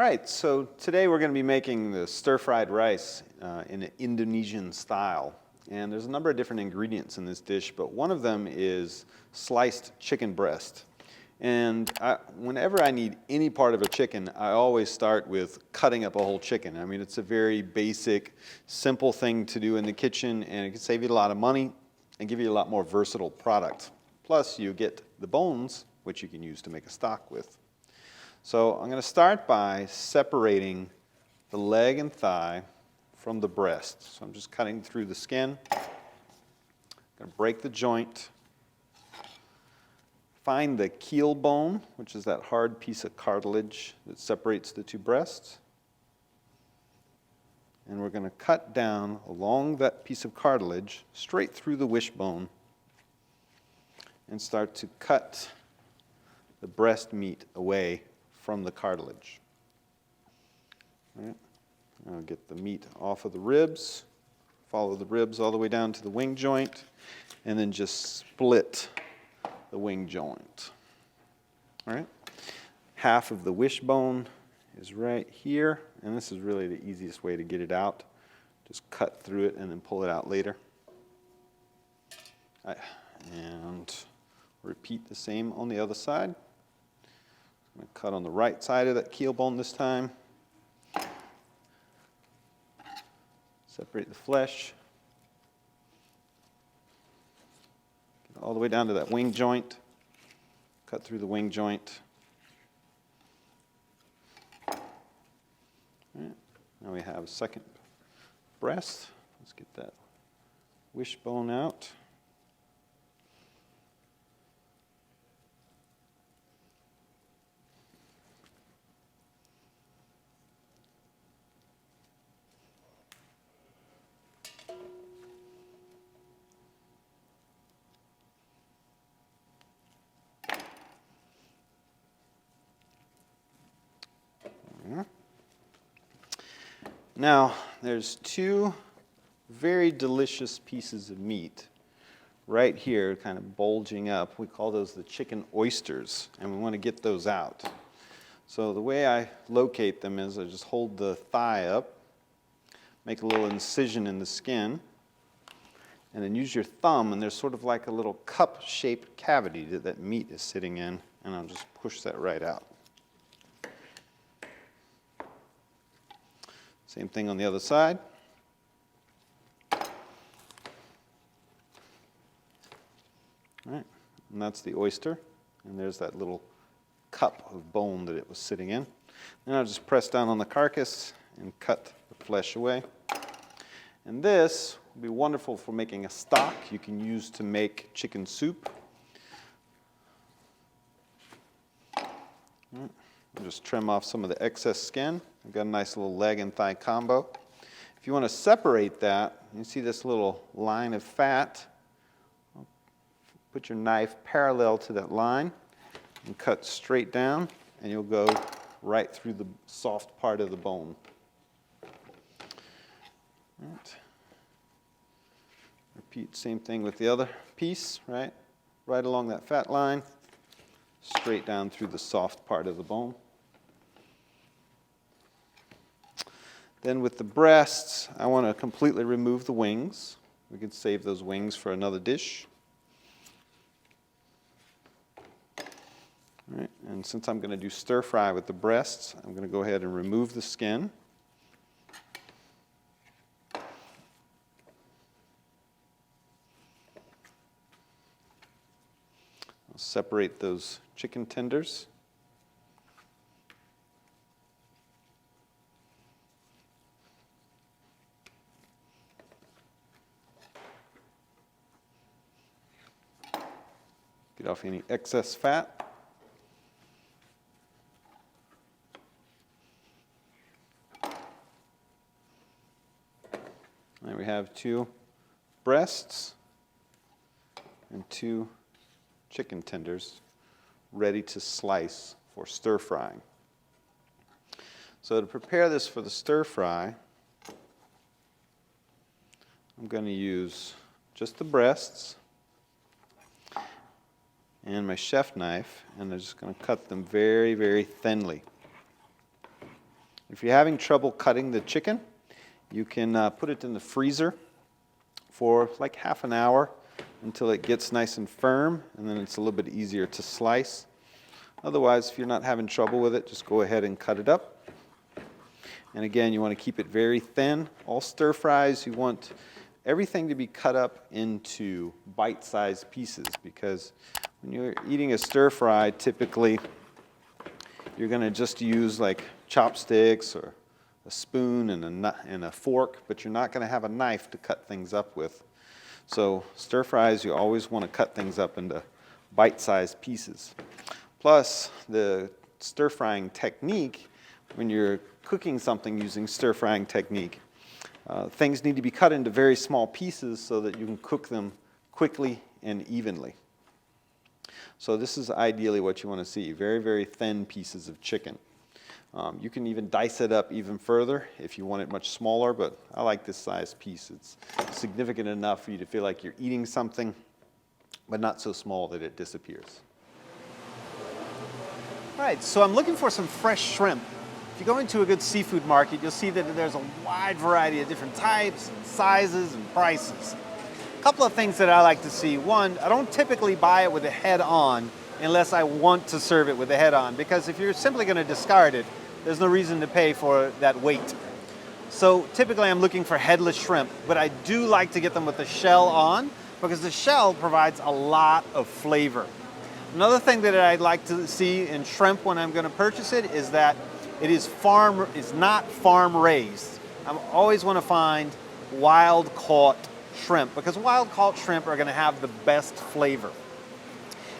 right, so today we're going to be making the stir-fried rice in an Indonesian style. And there's a number of different ingredients in this dish, but one of them is sliced chicken breast. And whenever I need any part of a chicken, I always start with cutting up a whole chicken. I mean, it's a very basic, simple thing to do in the kitchen, and it can save you a lot of money and give you a lot more versatile product. Plus, you get the bones, which you can use to make a stock with. So I'm going to start by separating the leg and thigh from the breast. So I'm just cutting through the skin. I'm going to break the joint. Find the keel bone, which is that hard piece of cartilage that separates the two breasts. And we're going to cut down along that piece of cartilage, straight through the wishbone, and start to cut the breast meat away from the cartilage. All right. I'll get the meat off of the ribs, follow the ribs all the way down to the wing joint, and then just split the wing joint. All right. Half of the wishbone is right here, and this is really the easiest way to get it out. Just cut through it and then pull it out later. And repeat the same on the other side. I'm going to cut on the right side of that keel bone this time. Separate the flesh. Get all the way down to that wing joint. Cut through the wing joint. All right. Now we have a second breast. Let's get that wishbone out. Now, there's two very delicious pieces of meat right here, kind of bulging up. We call those the chicken oysters, and we want to get those out. So the way I locate them is I just hold the thigh up, make a little incision in the skin, and then use your thumb, and there's sort of like a little cup-shaped cavity that that meat is sitting in, and I'll just push that right out. Same thing on the other side. All right, and that's the oyster, and there's that little cup of bone that it was sitting in. Then I'll just press down on the carcass and cut the flesh away. And this will be wonderful for making a stock you can use to make chicken soup. All right. I'll just trim off some of the excess skin. I've got a nice little leg and thigh combo. If you want to separate that, you see this little line of fat. Put your knife parallel to that line and cut straight down, and you'll go right through the soft part of the bone. Right. Repeat same thing with the other piece, right? Right along that fat line, straight down through the soft part of the bone. Then with the breasts, I want to completely remove the wings. We can save those wings for another dish. All right, and since I'm going to do stir fry with the breasts, I'm going to go ahead and remove the skin. I'll separate those chicken tenders. Get off any excess fat. There we have two breasts and two chicken tenders ready to slice for stir frying. So to prepare this for the stir fry, I'm going to use just the breasts and my chef knife, and I'm just going to cut them very, very thinly. If you're having trouble cutting the chicken, you can put it in the freezer for like half an hour until it gets nice and firm, and then it's a little bit easier to slice. Otherwise, if you're not having trouble with it, just go ahead and cut it up. And again, you want to keep it very thin. All stir fries, you want everything to be cut up into bite-sized pieces, because when you're eating a stir fry, typically you're going to just use like chopsticks or a spoon and a fork, but you're not going to have a knife to cut things up with. So stir fries, you always want to cut things up into bite-sized pieces. Plus, the stir frying technique, when you're cooking something using stir frying technique, things need to be cut into very small pieces so that you can cook them quickly and evenly. So this is ideally what you want to see, very, very thin pieces of chicken. You can even dice it up even further if you want it much smaller, but I like this size piece. It's significant enough for you to feel like you're eating something, but not so small that it disappears. All right, so I'm looking for some fresh shrimp. If you go into a good seafood market, you'll see that there's a wide variety of different types, and sizes, and prices. A couple of things that I like to see. One, I don't typically buy it with the head on unless I want to serve it with the head on, because if you're simply going to discard it, there's no reason to pay for that weight. So typically I'm looking for headless shrimp, but I do like to get them with the shell on, because the shell provides a lot of flavor. Another thing that I'd like to see in shrimp when I'm going to purchase it is that it is not farm raised. I always want to find wild caught shrimp, because wild caught shrimp are going to have the best flavor.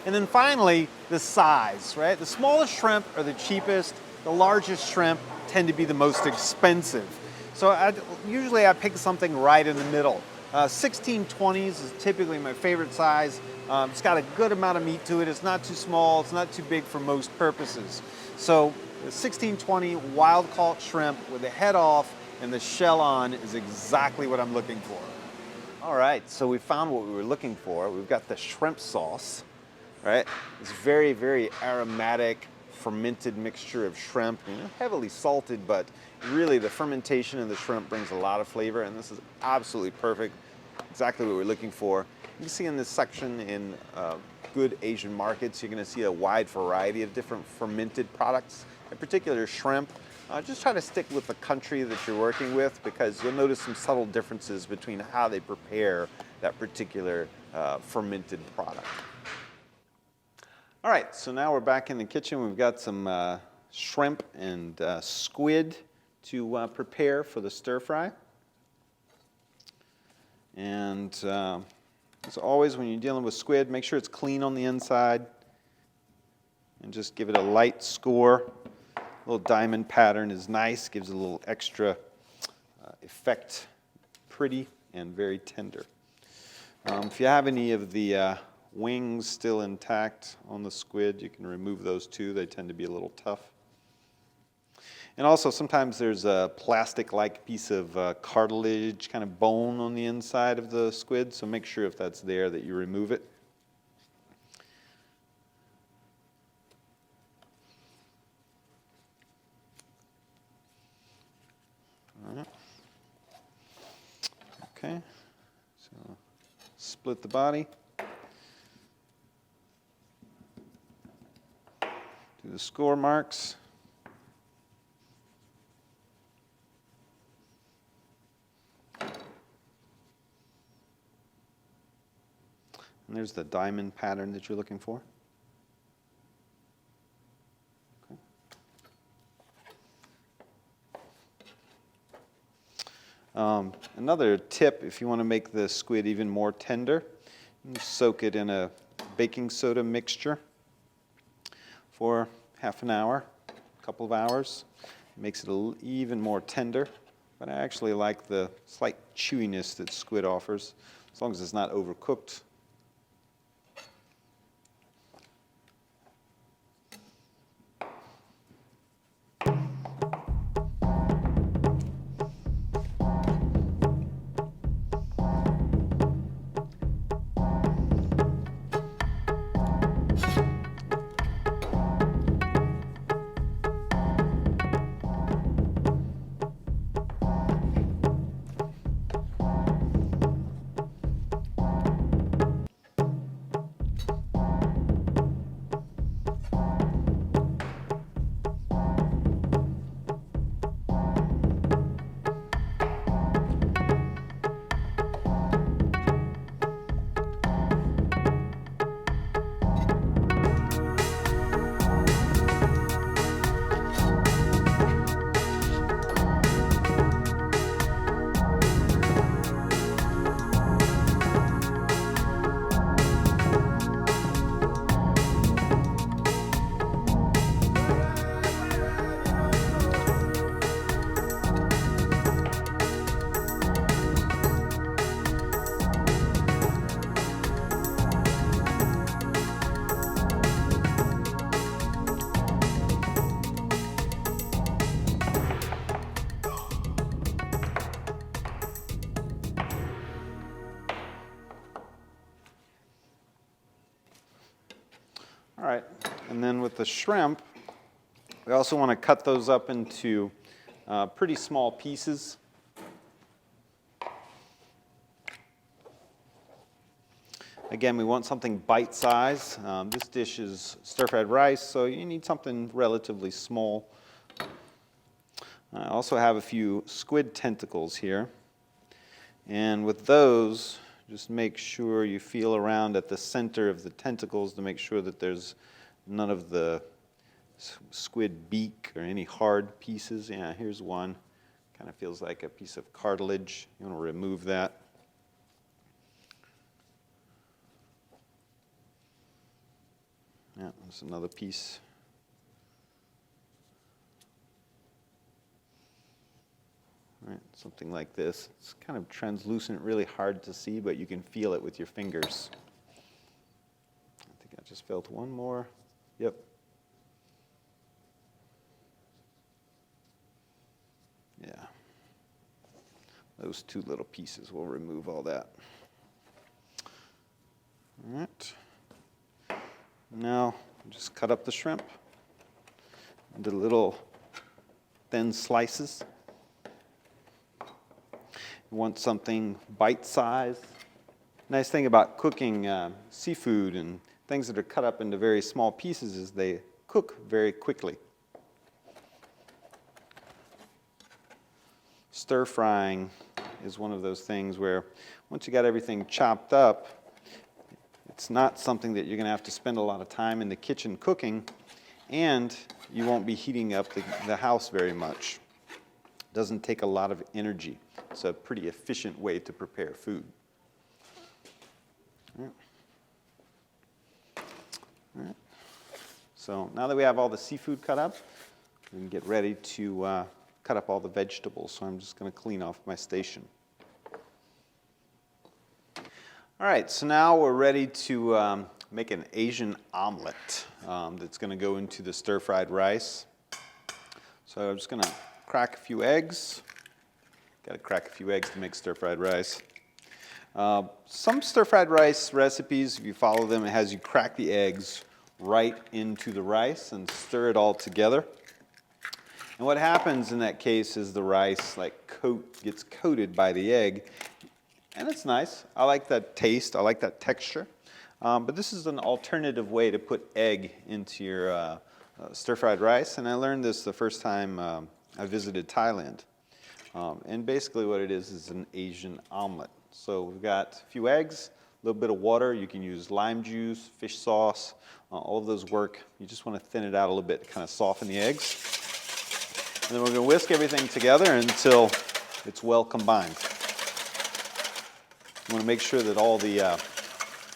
And then finally, the size, right? The smallest shrimp are the cheapest. The largest shrimp tend to be the most expensive. So usually I pick something right in the middle. 16/20s is typically my favorite size. It's got a good amount of meat to it. It's not too small. It's not too big for most purposes. So the 16/20 wild caught shrimp with the head off and the shell on is exactly what I'm looking for. All right, so we found what we were looking for. We've got the shrimp sauce, right? It's very, very aromatic, fermented mixture of shrimp, heavily salted, but really the fermentation in the shrimp brings a lot of flavor, and this is absolutely perfect, exactly what we're looking for. You can see in this section in good Asian markets, you're going to see a wide variety of different fermented products, in particular shrimp. Just try to stick with the country that you're working with, because you'll notice some subtle differences between how they prepare that particular fermented product. All right, so now we're back in the kitchen. We've got some shrimp and squid to prepare for the stir fry. And as always, when you're dealing with squid, make sure it's clean on the inside and just give it a light score. A little diamond pattern is nice, gives it a little extra effect, pretty and very tender. If you have any of the wings still intact on the squid, you can remove those too. They tend to be a little tough. And also sometimes there's a plastic-like piece of cartilage, kind of bone on the inside of the squid, so make sure if that's there that you remove it. All right. Okay, so split the body. Do the score marks. And there's the diamond pattern that you're looking for. Okay. Another tip, if you want to make the squid even more tender, you soak it in a baking soda mixture for half an hour, a couple of hours. It makes it even more tender, but I actually like the slight chewiness that squid offers, as long as it's not overcooked. All right, and then with the shrimp, we also want to cut those up into pretty small pieces. Again, we want something bite-sized. This dish is stir-fried rice, so you need something relatively small. I also have a few squid tentacles here. And with those, just make sure you feel around at the center of the tentacles to make sure that there's none of the squid beak or any hard pieces. Yeah, here's one. Kind of feels like a piece of cartilage. You want to remove that. Yeah, there's another piece. Right, something like this. It's kind of translucent, really hard to see, but you can feel it with your fingers. I think I just felt one more. Yep. Yeah. Those two little pieces, we'll remove all that. All right. Now, just cut up the shrimp into little thin slices. You want something bite-sized. Nice thing about cooking seafood and things that are cut up into very small pieces is they cook very quickly. Stir frying is one of those things where once you got everything chopped up, it's not something that you're going to have to spend a lot of time in the kitchen cooking, and you won't be heating up the house very much. It doesn't take a lot of energy. It's a pretty efficient way to prepare food. All right. So now that we have all the seafood cut up, we can get ready to cut up all the vegetables. So I'm just going to clean off my station. All right, so now we're ready to make an Asian omelet that's going to go into the stir-fried rice. So I'm just going to crack a few eggs. Got to crack a few eggs to make stir-fried rice. Some stir-fried rice recipes, if you follow them, it has you crack the eggs right into the rice and stir it all together. And what happens in that case is the rice gets coated by the egg. And it's nice. I like that taste. I like that texture. But this is an alternative way to put egg into your stir-fried rice. And I learned this the first time I visited Thailand. And basically what it is an Asian omelet. So we've got a few eggs, a little bit of water. You can use lime juice, fish sauce. All of those work. You just want to thin it out a little bit to kind of soften the eggs. And then we're going to whisk everything together until it's well combined. You want to make sure that all the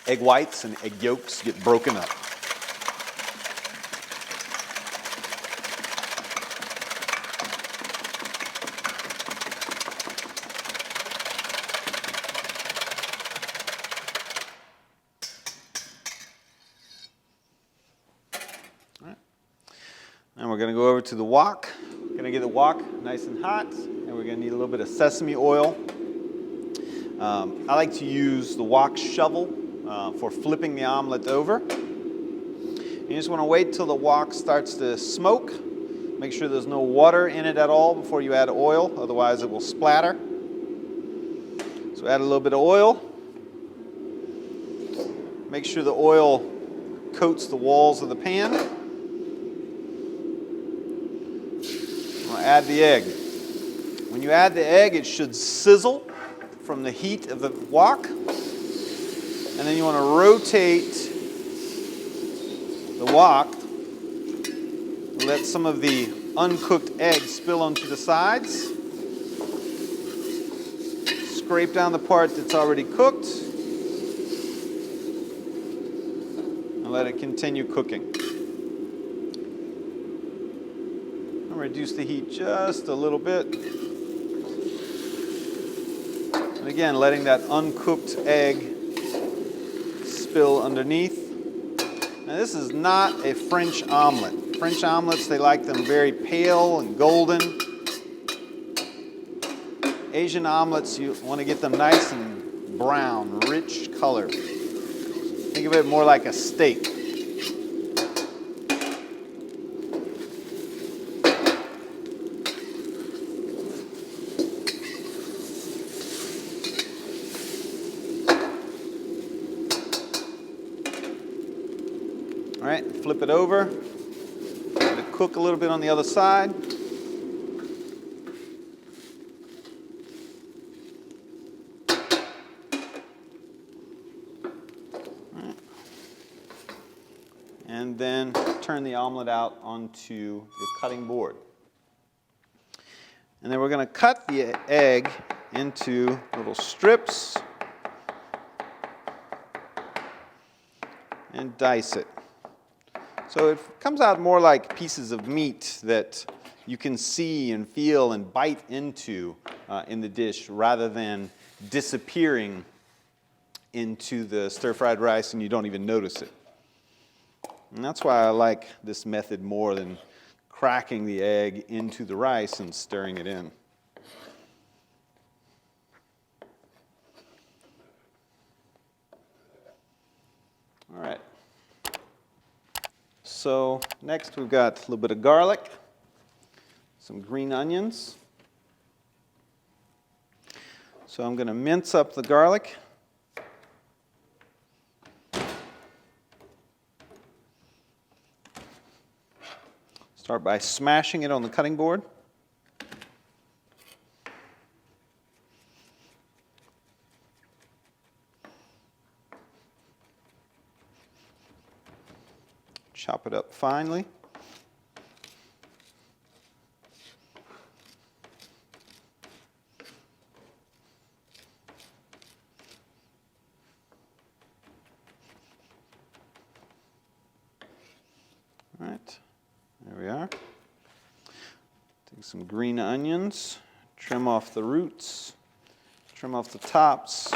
egg whites and egg yolks get broken up. All right. And we're going to go over to the wok. We're going to get the wok nice and hot, and we're going to need a little bit of sesame oil. I like to use the wok shovel for flipping the omelet over. You just want to wait till the wok starts to smoke. Make sure there's no water in it at all before you add oil, otherwise it will splatter. So add a little bit of oil. Make sure the oil coats the walls of the pan. I'll add the egg. When you add the egg, it should sizzle from the heat of the wok. And then you want to rotate the wok. Let some of the uncooked egg spill onto the sides. Scrape down the part that's already cooked. And let it continue cooking. And reduce the heat just a little bit. And again, letting that uncooked egg spill underneath. Now this is not a French omelet. French omelets, they like them very pale and golden. Asian omelets, you want to get them nice and brown, rich color. Think of it more like a steak. All right, flip it over. Let it cook a little bit on the other side. And then turn the omelet out onto your cutting board. And then we're going to cut the egg into little strips and dice it. So it comes out more like pieces of meat that you can see and feel and bite into in the dish rather than disappearing into the stir-fried rice and you don't even notice it. And that's why I like this method more than cracking the egg into the rice and stirring it in. All right. So next we've got a little bit of garlic, some green onions. So I'm going to mince up the garlic. Start by smashing it on the cutting board. Chop it up finely. All right. There we are. Take some green onions, trim off the roots, trim off the tops,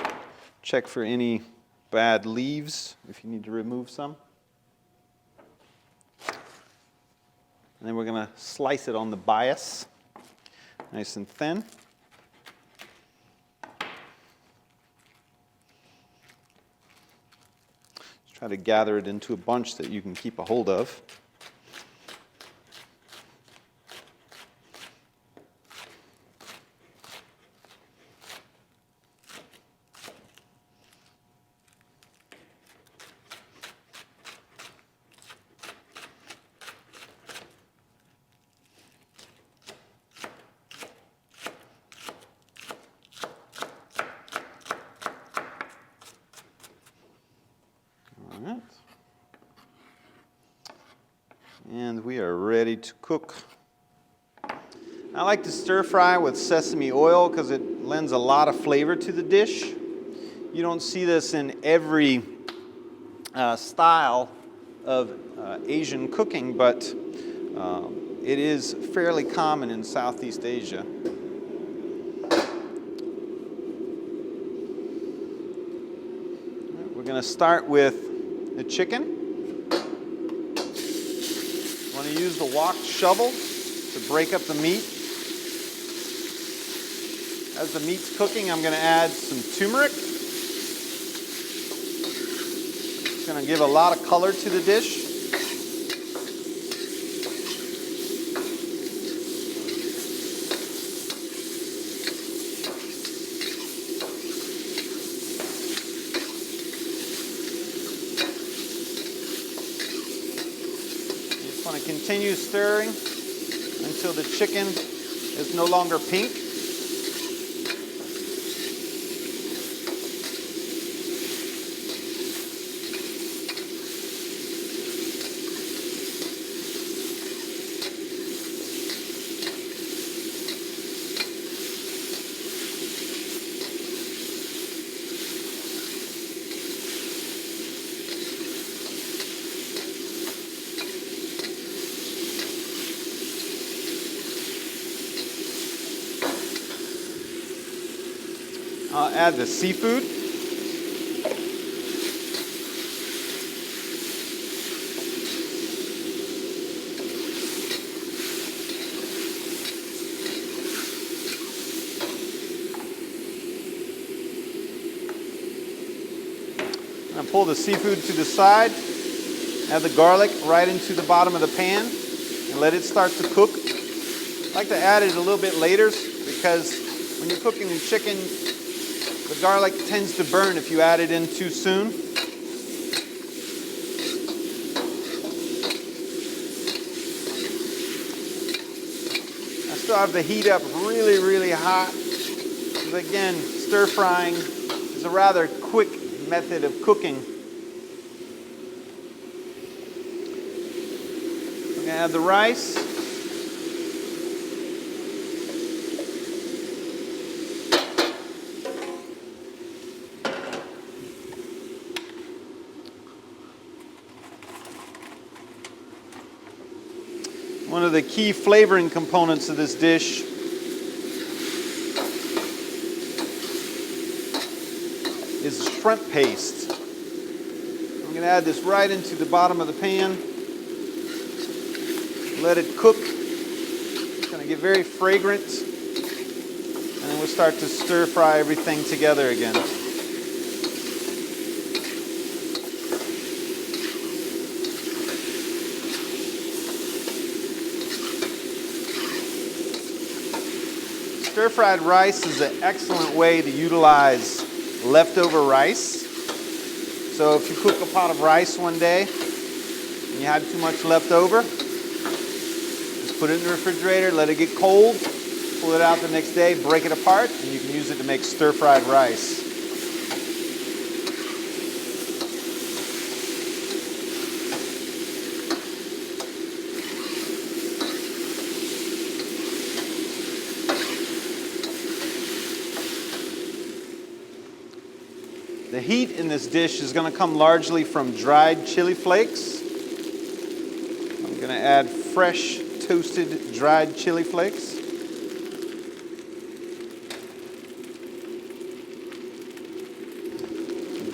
check for any bad leaves if you need to remove some. And then we're going to slice it on the bias, nice and thin. Just try to gather it into a bunch that you can keep a hold of. And we are ready to cook. I like to stir fry with sesame oil because it lends a lot of flavor to the dish. You don't see this in every style of Asian cooking, but it is fairly common in Southeast Asia. We're going to start with the chicken. I'm going to use the wok shovel to break up the meat. As the meat's cooking, I'm going to add some turmeric. It's going to give a lot of color to the dish. Continue stirring until the chicken is no longer pink. I'll add the seafood. I'm going to pull the seafood to the side, add the garlic right into the bottom of the pan, and let it start to cook. I like to add it a little bit later because when you're cooking the chicken, the garlic tends to burn if you add it in too soon. still have the heat up really, really hot. Because again, stir frying is a rather quick method of cooking. We're gonna add the rice. One of the key flavoring components of this dish is shrimp paste. I'm going to add this right into the bottom of the pan. Let it cook. It's going to get very fragrant. And then we'll start to stir fry everything together again. Stir-fried rice is an excellent way to utilize leftover rice. So if you cook a pot of rice one day and you had too much left over, just put it in the refrigerator, let it get cold, pull it out the next day, break it apart, and you can use it to make stir-fried rice. The heat in this dish is going to come largely from dried chili flakes. I'm going to add fresh toasted dried chili flakes.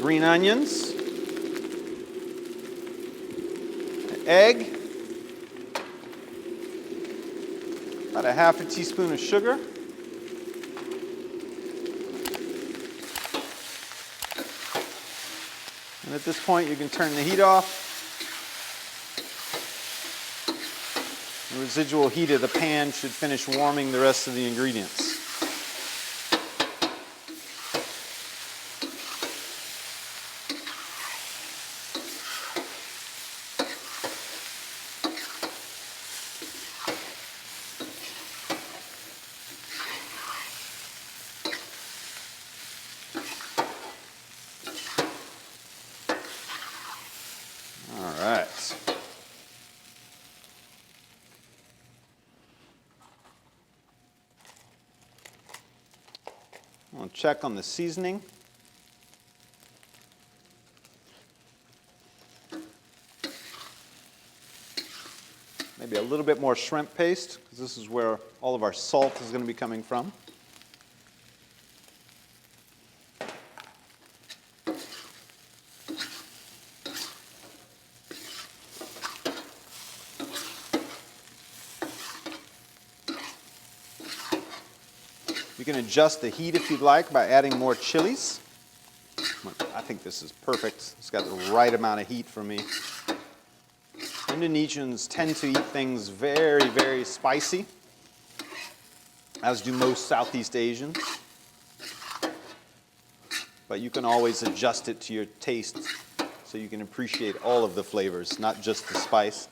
Green onions. Egg. About a half a teaspoon of sugar. And at this point, you can turn the heat off. The residual heat of the pan should finish warming the rest of the ingredients. I'll check on the seasoning. Maybe a little bit more shrimp paste, because this is where all of our salt is going to be coming from. You can adjust the heat if you'd like by adding more chilies. I think this is perfect. It's got the right amount of heat for me. Indonesians tend to eat things very, very spicy, as do most Southeast Asians. But you can always adjust it to your taste so you can appreciate all of the flavors, not just the spice.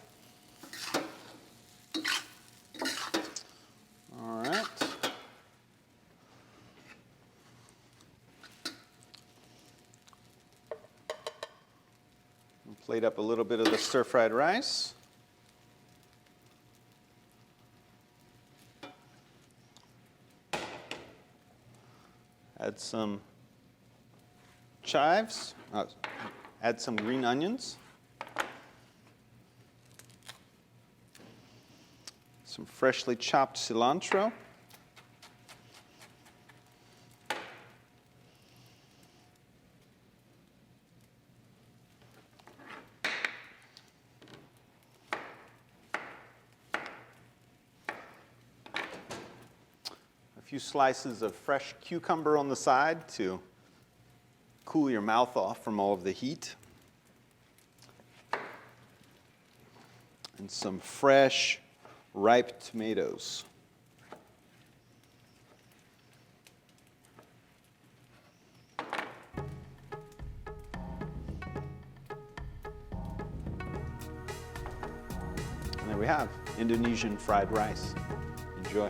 All right. Plate up a little bit of the stir-fried rice. Add some chives. Add some green onions. Some freshly chopped cilantro. A few slices of fresh cucumber on the side to cool your mouth off from all of the heat. And some fresh, ripe tomatoes. And there we have Indonesian fried rice. Enjoy.